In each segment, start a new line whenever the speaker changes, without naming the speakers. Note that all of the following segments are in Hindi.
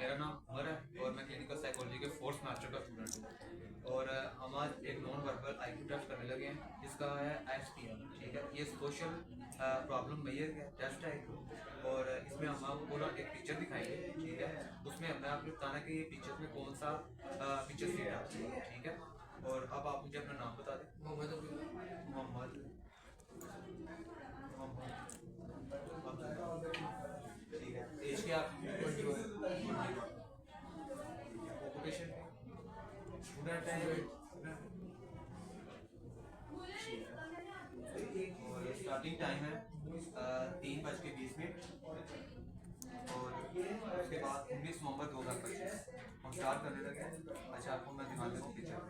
मेरा नाम उमर है और मैं क्लिनिकल साइकोलॉजी के फोर्थ सेमेस्टर का स्टूडेंट हूँ। और हम आज एक नॉन वर्बल आईक्यू टेस्ट करने लगे हैं जिसका है एसटीएम। ठीक है, ये सोशल प्रॉब्लम मेजर है टेस्ट है एक। और इसमें हम आपको ना एक पिक्चर दिखाएंगे। ठीक है, उसमें हमें आपको बताना है कि ये पिक्चर में कौन सा पिक्चर फिट आती है। ठीक है, और अब आप मुझे अपना नाम बता दें। मोहम्मद मोहम्मद ठीक है, एज क्या आपकी? 21। ऑक्यूपेशन स्टूडेंट है। और स्टार्टिंग टाइम है 3:20। और उसके बाद 19 नवंबर 2025 हम स्टार्ट करने लगे। अच्छा, आपको मैं दिखा देता हूँ पिक्चर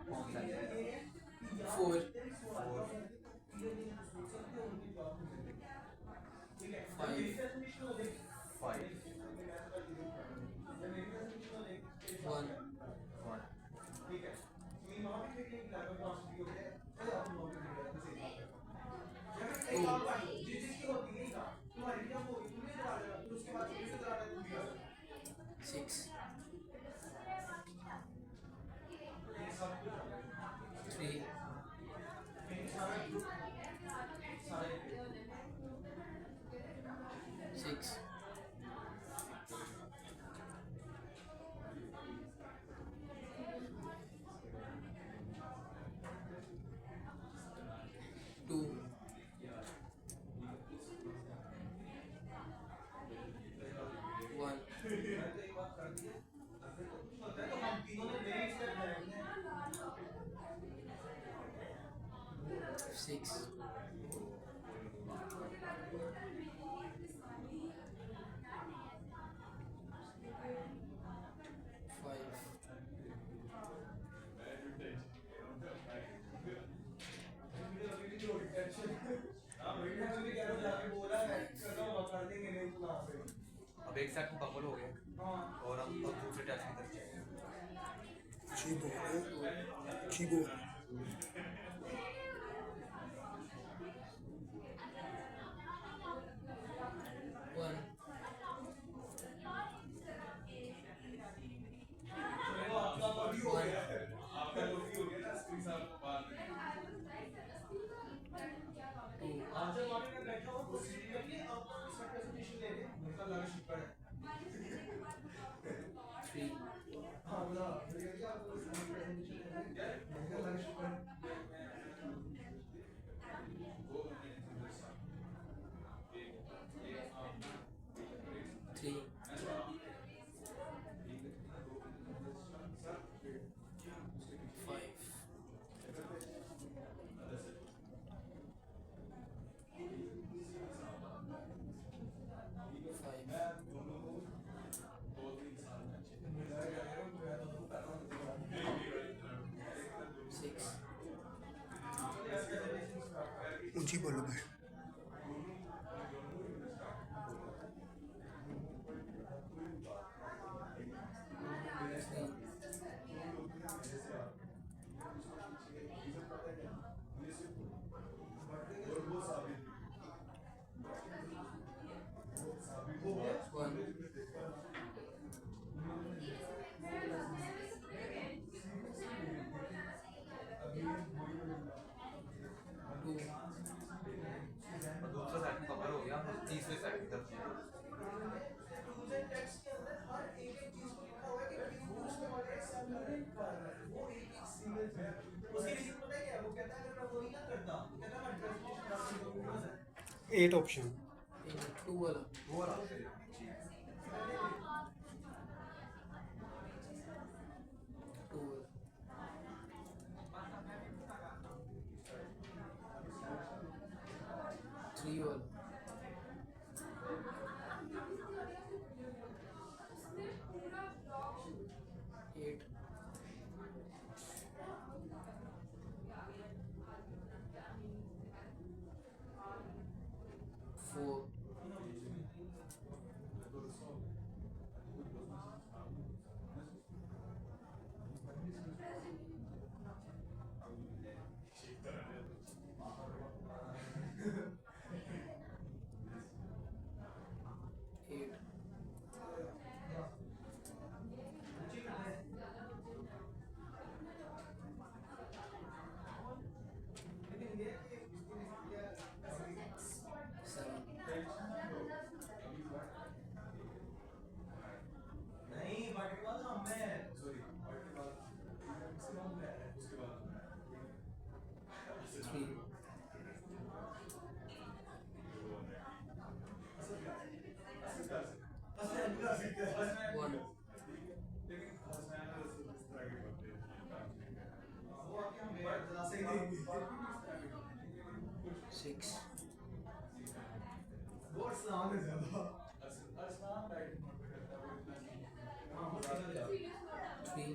कौन सा है। 4 4 5
6 3 6 2 1 6 5
अब एक सेट मुकम्मल हो गया और हम अब दूसरे टेस्ट की तरफ जाएंगे।
जी बोल
2
जी बोल
1 1 2 3 3 5 5 6
ऊंची बोलो भाई।
3 1 2
और दूसरा सेट मुकम्मल हो गया, हम तीसरे सेट की तरफ जाएंगे।
एट ऑप्शन
2 वाला
वो वाला जी।
2 वाला 3 वाला 8 4 8 Three.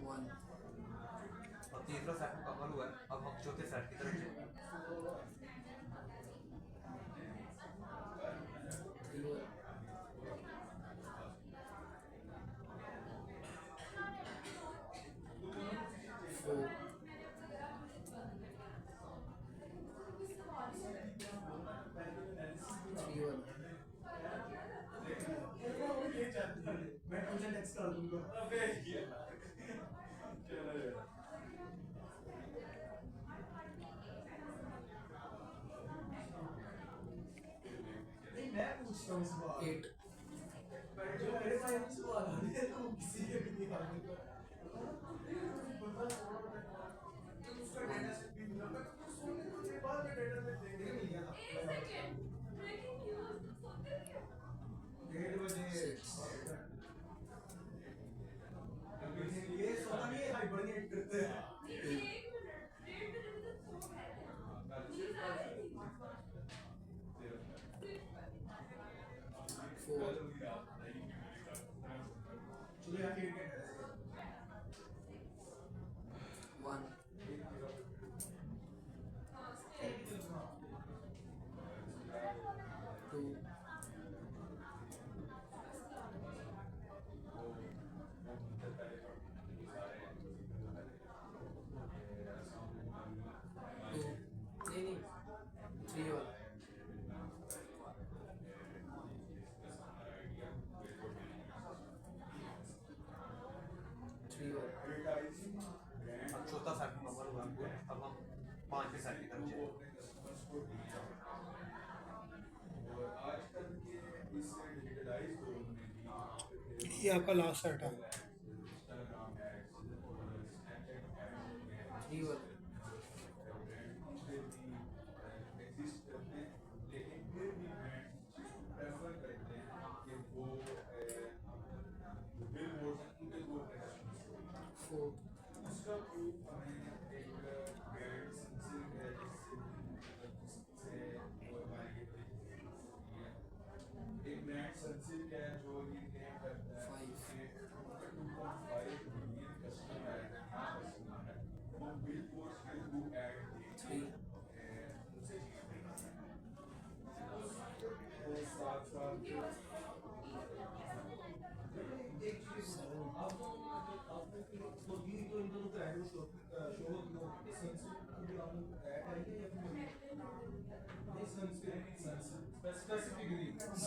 One.
और तीसरा सेट मुकम्मल हुआ है। अब हम चौथे सेट की तरफ चलते हैं।
Three ball. Four. Three ball. Eight. Six. Eight. Four. One. Two. Two. नहीं Three ball. Three ball.
अब चौथा सेट मुकम्मल हुआ है। अब हम पांचवें सेट की तरफ चलते हैं।
ये आपका लास्ट सेट है।
Three ball. Four. Three.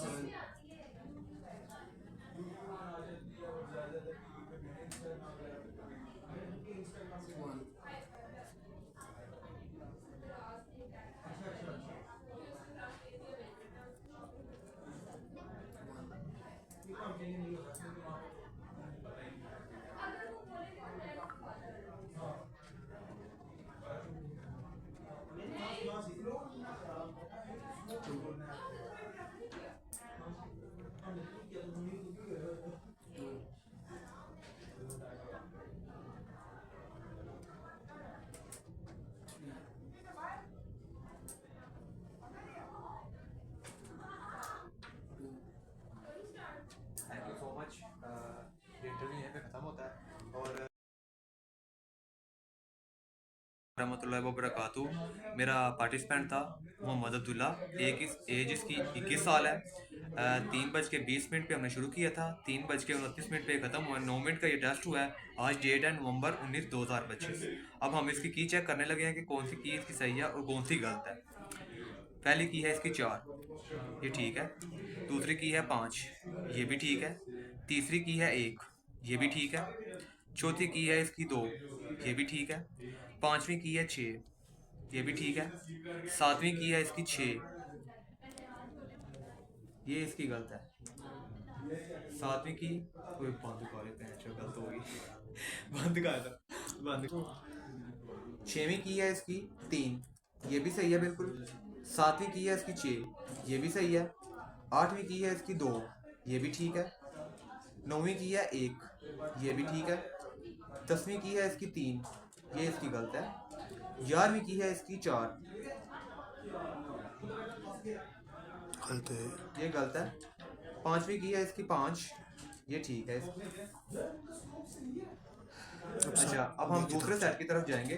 Seven. One.
Thank you so much. ये इंटरव्यू यहीं पे ख़त्म होता है। और रहमतुल्लाहि व बरकातुहू। मेरा पार्टिसिपेंट था मोहम्मद अब्दुल्ला। एज इसकी 21 साल है। 3:20 पे हमने शुरू किया था। 3:29 पे ख़त्म हुआ। 9 मिनट का ये टेस्ट हुआ है। आज डेट है नवंबर 19 2025। अब हम इसकी की चेक करने लगे हैं कि कौन सी की इसकी सही है और कौन सी गलत है। पहली की है इसकी 4, ये ठीक है। दूसरी की है 5, ये भी ठीक है। तीसरी की है 1, ये भी ठीक है। चौथी की है इसकी 2, ये भी ठीक है। पांचवी की है 6, ये भी ठीक है। सातवीं की है इसकी 6, ये इसकी गलत है। सातवीं की कोई बंद कर गलत हो गई। बंद कर दो, बंद। छवीं की है इसकी 3, ये भी सही है बिल्कुल। सातवीं की है इसकी 6, ये भी सही है। आठवीं की है इसकी 2, ये भी ठीक है। 9वीं की है 1, ये भी ठीक है। 10वीं की है इसकी 3, ये इसकी गलत है। 11वीं की है इसकी 4,
गलत है।
ये गलत है। 5वीं की है इसकी 5, ये ठीक है इसकी। अच्छा, अब हम दूसरे सेट की तरफ जाएंगे।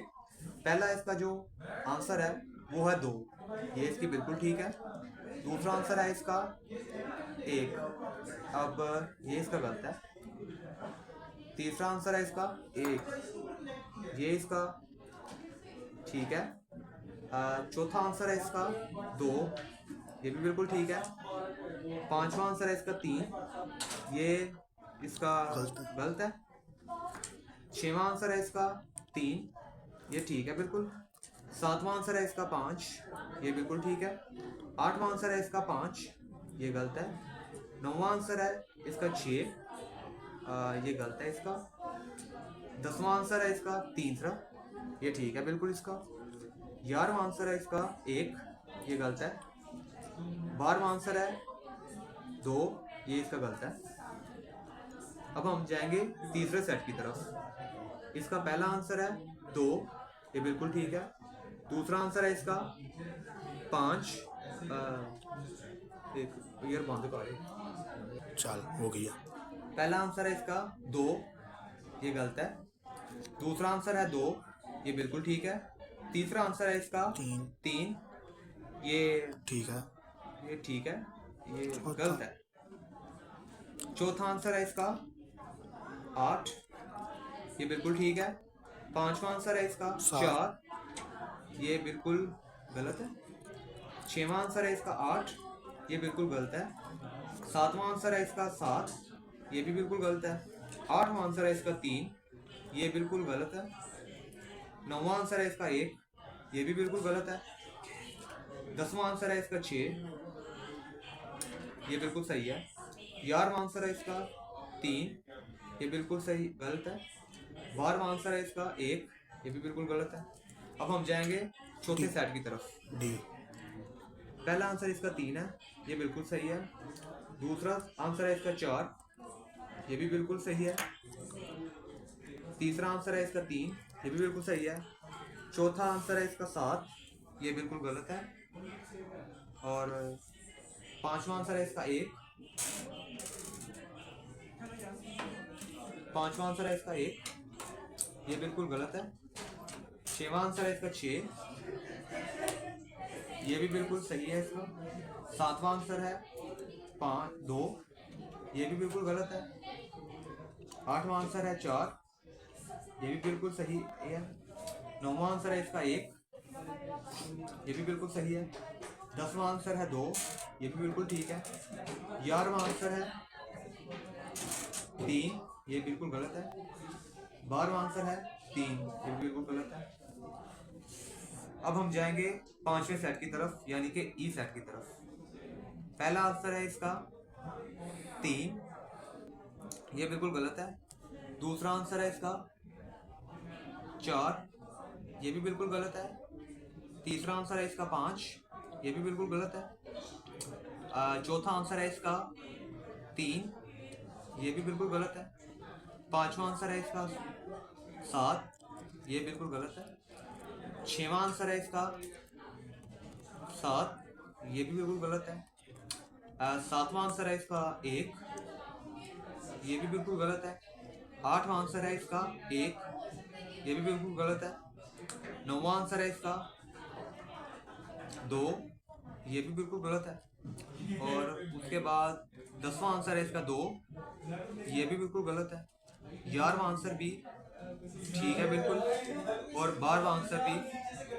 पहला इसका जो आंसर है वो है 2, ये इसकी बिल्कुल ठीक है। दूसरा आंसर है इसका 1, अब ये इसका गलत है। तीसरा आंसर है इसका 1, ये इसका ठीक है। चौथा आंसर है इसका 2, ये भी बिल्कुल ठीक है। पांचवा आंसर है इसका 3, ये इसका गलत है। छठवां आंसर है इसका 3, ये ठीक है बिल्कुल। सातवां आंसर है इसका 5, ये बिल्कुल ठीक है। आठवां आंसर है इसका 5, ये गलत है। नौवां आंसर है इसका 6, ये गलत है इसका। 10वां आंसर है इसका तीसरा, ये ठीक है बिल्कुल इसका। 11वां आंसर है इसका 1, ये गलत है। 12वां आंसर है 2, ये इसका गलत है। अब हम जाएंगे तीसरे सेट की तरफ। इसका पहला आंसर है 2, ये बिल्कुल ठीक है। दूसरा आंसर है इसका 5, एक ईयर बंद करे।
चल हो गया।
पहला आंसर है इसका 2, ये गलत है। दूसरा आंसर है 2, ये बिल्कुल ठीक है। तीसरा आंसर है इसका 3, ये
ठीक है।
ये ठीक है, ये गलत है। चौथा आंसर है इसका 8, ये बिल्कुल ठीक है। पांचवा आंसर है इसका 4, ये बिल्कुल गलत है। छठवां आंसर है इसका 8, ये बिल्कुल गलत है। सातवां आंसर है इसका 7, ये भी बिल्कुल गलत है। आठवां आंसर है इसका 3, ये बिल्कुल गलत है। नौवां आंसर है इसका 1, ये भी बिल्कुल गलत है। 10वां आंसर है इसका 6, ये बिल्कुल सही है। 11वां आंसर है इसका 3, ये बिल्कुल सही गलत है। 12वां आंसर है इसका 1, ये भी बिल्कुल गलत है। अब हम जाएंगे चौथे सेट की तरफ।
डी।
पहला आंसर इसका 3 है, ये बिल्कुल सही है। दूसरा आंसर है इसका 4, ये भी बिल्कुल सही है। तीसरा आंसर है इसका 3, ये भी बिल्कुल सही है। चौथा आंसर है इसका 7, ये बिल्कुल गलत है। और पांचवा आंसर है इसका 1, पांचवा आंसर है इसका 1, ये बिल्कुल गलत है। छठवां आंसर है इसका 6, ये भी बिल्कुल सही है इसका। सातवां आंसर है 2, ये भी बिल्कुल गलत है। आठवां आंसर है 4, ये भी बिल्कुल सही है। नौवां आंसर है इसका 1, ये भी बिल्कुल सही है। 10वां आंसर है 2, ये भी बिल्कुल ठीक है। 11वां आंसर है 3, ये बिल्कुल गलत है। 12वां आंसर है 3, ये भी बिल्कुल गलत है। अब हम जाएंगे पांचवें सेट की तरफ, यानी कि ई सेट की तरफ। पहला आंसर है इसका 3, ये बिल्कुल गलत है। दूसरा आंसर है इसका 4, ये भी बिल्कुल गलत है। तीसरा आंसर है इसका 5, ये भी बिल्कुल गलत है। चौथा आंसर है इसका 3, ये भी बिल्कुल गलत है। पांचवा आंसर है इसका 7, ये बिल्कुल गलत है। छठवां आंसर है इसका 7, ये भी बिल्कुल गलत है। सातवां आंसर है इसका 1, ये भी बिल्कुल गलत है। आठवां आंसर है इसका 1, ये भी बिल्कुल गलत है। नौवां आंसर है इसका 2, ये भी बिल्कुल गलत है। और उसके बाद 10वां आंसर है इसका 2, ये भी बिल्कुल गलत है। 11वां आंसर भी ठीक है बिल्कुल, और 12वां आंसर भी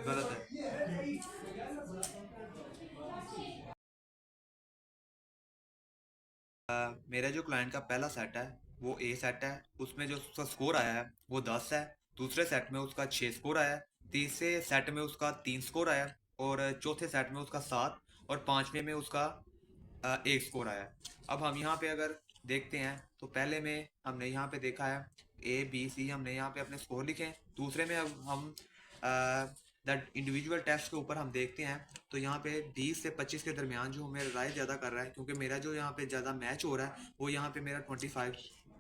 गलत है। मेरा जो क्लाइंट का पहला सेट है वो ए सेट है, उसमें जो उसका स्कोर आया है वो 10 है। दूसरे सेट में उसका 6 स्कोर आया है। तीसरे सेट में उसका 3 स्कोर आया, और चौथे सेट में उसका 7, और पांचवें में उसका 1 स्कोर आया। अब हम यहाँ पे अगर देखते हैं तो पहले में हमने यहाँ पे देखा है ए बी सी, हमने यहाँ पे अपने स्कोर लिखे हैं। दूसरे में अब हम दैट इंडिविजुअल टेस्ट के ऊपर हम देखते हैं तो यहाँ पे 20 से 25 के दरमियान जो मेरा राय ज़्यादा कर रहा है, क्योंकि मेरा जो यहाँ पे ज़्यादा मैच हो रहा है वो यहाँ पे मेरा 25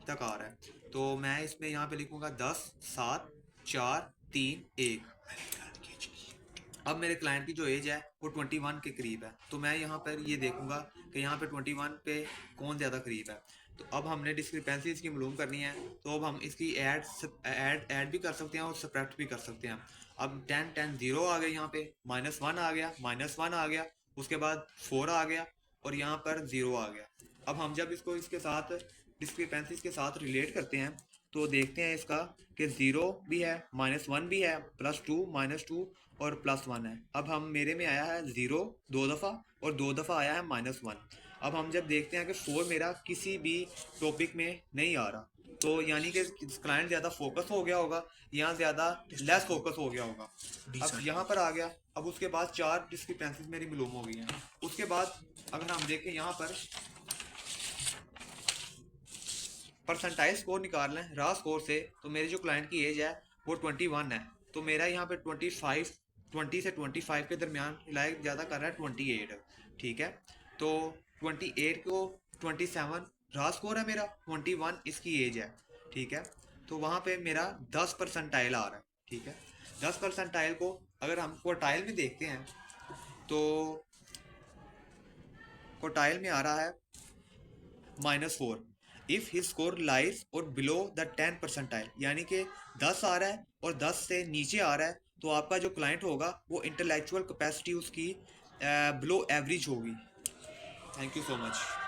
तक आ रहा है। तो मैं इसमें यहाँ पे लिखूँगा 10, 7, 4, 3, 1। अब मेरे क्लाइंट की जो एज है वो 21 के करीब है, तो मैं यहाँ पर ये देखूँगा कि यहाँ पे 21 पे कौन ज़्यादा करीब है। तो अब हमने डिस्क्रिपेंसी इसकी मालूम करनी है, तो अब हम इसकी ऐड भी कर सकते हैं और सब्ट्रैक्ट भी कर सकते हैं। अब 10, 10, 0 आ गया, यहाँ पे -1 आ गया, -1 आ गया, उसके बाद 4 आ गया और यहाँ पर 0 आ गया। अब हम जब इसको इसके साथ डिस्क्रिपेंसीज के साथ रिलेट करते हैं तो देखते हैं इसका कि 0 भी है, -1 भी है, +2, -2 और +1 है। अब हम मेरे में आया है 0 2 दफ़ा और 2 दफ़ा आया है -1। अब हम जब देखते हैं कि 4 मेरा किसी भी टॉपिक में नहीं आ रहा, तो यानी कि क्लाइंट ज़्यादा फोकस हो गया होगा या ज़्यादा लेस फोकस हो गया होगा। अब यहाँ पर आ गया। अब उसके बाद 4 डिस्क्रिपेंसीज मेरी मालूम हो गई हैं। उसके बाद अगर हम देखें यहाँ पर परसेंटाइल स्कोर निकाल लें रॉ स्कोर से, तो मेरे जो क्लाइंट की एज है वो 21 है, तो मेरा यहाँ पे 20 से 25 के दरमियान लाइक ज़्यादा कर रहा है 28। ठीक है, तो 28 को 27 रॉ स्कोर है मेरा, 21 इसकी एज है। ठीक है, तो वहाँ पे मेरा 10 परसेंटाइल आ रहा है। ठीक है, 10 परसेंटाइल को अगर हम क्वार्टाइल में देखते हैं तो क्वार्टाइल में आ रहा है -4 इफ़ हिज स्कोर लाइज और बिलो द 10 परसेंटाइल, यानी कि 10 आ रहा है और 10 से नीचे आ रहा है, तो आपका जो क्लाइंट होगा वो इंटेलेक्चुअल कैपेसिटी उसकी बिलो एवरेज होगी। Thank you so much.